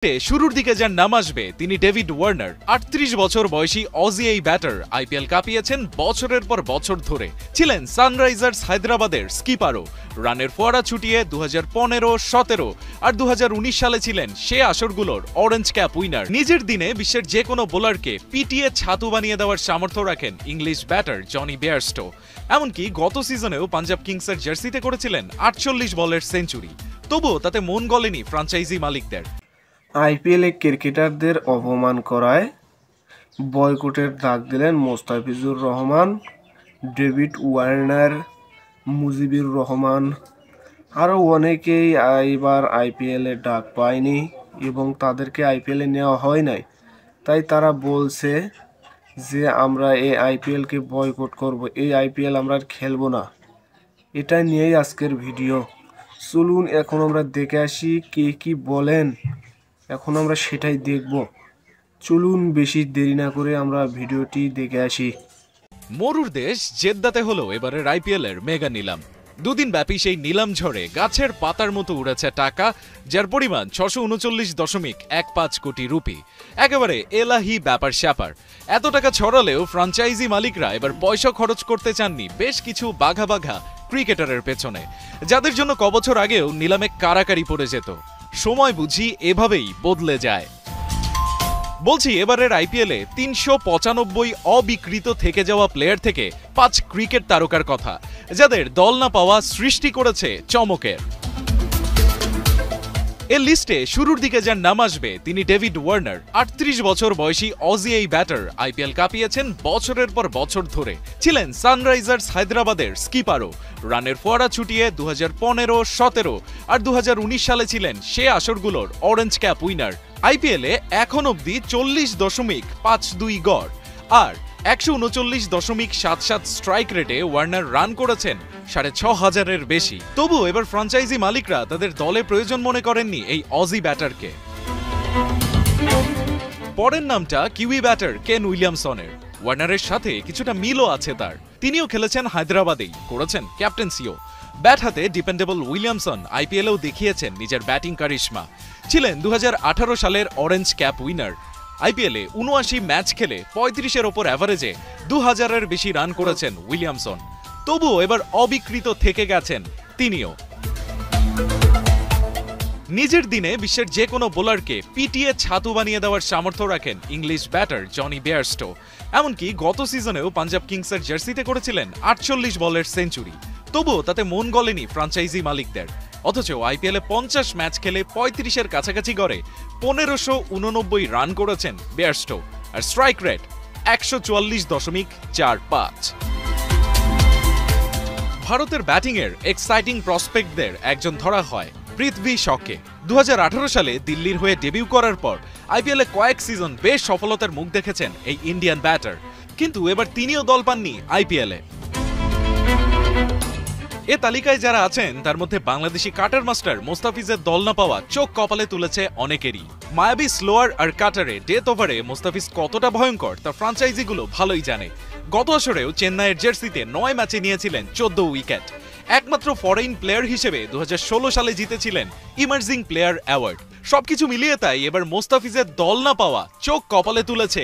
শুরুর দিকে যার নাম আসবে তিনি ডেভিড ওয়ার্নার। ৩৮ বছর বয়সী অজি এই ব্যাটার আইপিএল কাঁপিয়েছেন বছরের পর বছর ধরে। ছিলেন সানরাইজার্স হায়দ্রাবাদের স্কিপারও। রানের ফোয়ারা ছুটিয়ে 2015, 17 আর 2019 সালে ছিলেন সে আসরগুলোর অরেঞ্জ ক্যাপ উইনার। নিজের দিনে বিশ্বের যে কোনো বোলারকে পিটিয়ে ছাতু বানিয়ে দেওয়ার সামর্থ্য রাখেন ইংলিশ ব্যাটার জনি বেয়ারস্টো। এমনকি গত সিজনেও পাঞ্জাব কিংসের জার্সিতে করেছিলেন 48 বলের সেঞ্চুরি। তবুও তাতে মন গলেনি ফ্র্যাঞ্চাইজি মালিকদের। আইপিএলে ক্রিকেটারদের অপমান করায় বয়কটের ডাক দিলেন মোস্তাফিজুর রহমান, ডেভিড ওয়ার্নার, মুজিবুর রহমান। আরও অনেকেই এবার আইপিএলে ডাক পায়নি এবং তাদেরকে আইপিএলে নেওয়া হয় নাই। তাই তারা বলছে যে আমরা এই আইপিএলকে বয়কট করব, এই আইপিএল আমরা আর খেলবো না। এটা নিয়েই আজকের ভিডিও। চলুন এখন আমরা দেখে আসি কে কি বলেন। এখন আমরা সেটাই দেখব। চলুন বেশি দেরি না করে আমরা ভিডিওটি দেখে আসি। মরুর দেশ জেদ্দাতে হলো এবারের আইপিএল এর মেগা নিলাম। দুদিন ব্যাপী সেই নিলাম ঝড়ে গাছের পাতার মতো উড়েছে টাকা, যার পরিমাণ 639.15 কোটি রুপি। একেবারে এলাহি ব্যাপার স্যাপার। এত টাকা ছড়ালেও ফ্র্যাঞ্চাইজি মালিকরা এবার পয়সা খরচ করতে চাননি বেশ কিছু বাঘা বাঘা ক্রিকেটারের পেছনে, যাদের জন্য কবছর আগেও নিলামে কারাকারি পড়ে যেত। সময় বুঝি এভাবেই বদলে যায়। বলছি এবারের আইপিএলে 395 অবিকৃত থেকে যাওয়া প্লেয়ার থেকে 5 ক্রিকেট তারকার কথা, যাদের দল না পাওয়া সৃষ্টি করেছে চমকের। এর লিস্টে শুরুর দিকে যার নাম আসবে তিনি ডেভিড ওয়ার্নার। 38 বছর বয়সী অজি এই ব্যাটার আইপিএল কাঁপিয়েছেন বছরের পর বছর ধরে। ছিলেন সানরাইজার্স হায়দ্রাবাদের স্কিপারও। রানের ফোয়ারা ছুটিয়ে 2015, 17 আর 2019 সালে ছিলেন সে আসরগুলোর অরেঞ্জ ক্যাপ উইনার। আইপিএলে এখন অব্দি 40.52 গড় আর 139.77 স্ট্রাইক রেটে ওয়ার্নার রান করেছেন 6,500-এর বেশি। তবু এবার ফ্র্যাঞ্চাইজি মালিকরা তাদের দলে প্রয়োজন মনে করেননি এই অজি ব্যাটারকে। পরের নামটা কিউই ব্যাটার কেন উইলিয়ামসনের। ওয়ার্নারের সাথে কিছুটা মিলও আছে তার। তিনিও খেলেছেন হায়দ্রাবাদেই, করেছেন ক্যাপ্টেন্সিও। ব্যাট হাতে ডিপেন্ডেবল উইলিয়ামসন আইপিএলেও দেখিয়েছেন নিজের ব্যাটিং কারিশমা। ছিলেন 2018 সালের অরেঞ্জ ক্যাপ উইনার। আইপিএলে 79 ম্যাচ খেলে 35-এর ওপর অ্যাভারেজে 2000-এর বেশি রান করেছেন উইলিয়ামসন। তবুও এবার অবিকৃত থেকে গেছেন তিনিও। নিজের দিনে বিশ্বের যে কোনো বোলারকে পিটিয়ে ছাতু বানিয়ে দেওয়ার সামর্থ্য রাখেন ইংলিশ ব্যাটার জনি বেয়ারস্টো। এমনকি গত সিজনেও পাঞ্জাব কিংসের জার্সিতে করেছিলেন 48 বলের সেঞ্চুরি। তবুও তাতে মন গলেনি ফ্র্যাঞ্চাইজি মালিকদের। অথচ আইপিএলে 50 ম্যাচ খেলে 35-এর কাছাকাছি গড়ে 1589 রান করেছেন বেয়ারস্টো। আর স্ট্রাইক রেট 144.45। ভারতের ব্যাটিংয়ের এক্সাইটিং প্রসপেক্টদের একজন ধরা হয় পৃথ্বী শকে। 2018 সালে দিল্লির হয়ে ডেবিউ করার পর আইপিএলে কয়েক সিজন বেশ সফলতার মুখ দেখেছেন এই ইন্ডিয়ান ব্যাটার। কিন্তু এবার তিনিও দল পাননি আইপিএলে। এ তালিকায় যারা আছেন তার মধ্যে বাংলাদেশি কাটার মাস্টার মোস্তাফিজের দল না পাওয়া চোখ কপালে তুলেছে অনেকেরই। মায়াবী স্লোয়ার আর কাটারে ডেথ ওভারে মোস্তাফিজ কতটা ভয়ঙ্কর তা ফ্র্যাঞ্চাইজিগুলো ভালোই জানে। গত আসরেও চেন্নাইয়ের জার্সিতে 9 ম্যাচে নিয়েছিলেন 14 উইকেট। একমাত্র ফরেন প্লেয়ার হিসেবে 2016 সালে জিতেছিলেন ইমার্জিং প্লেয়ার অ্যাওয়ার্ড। সবকিছু মিলিয়ে তাই এবার মোস্তাফিজের দল না পাওয়া চোখ কপালে তুলেছে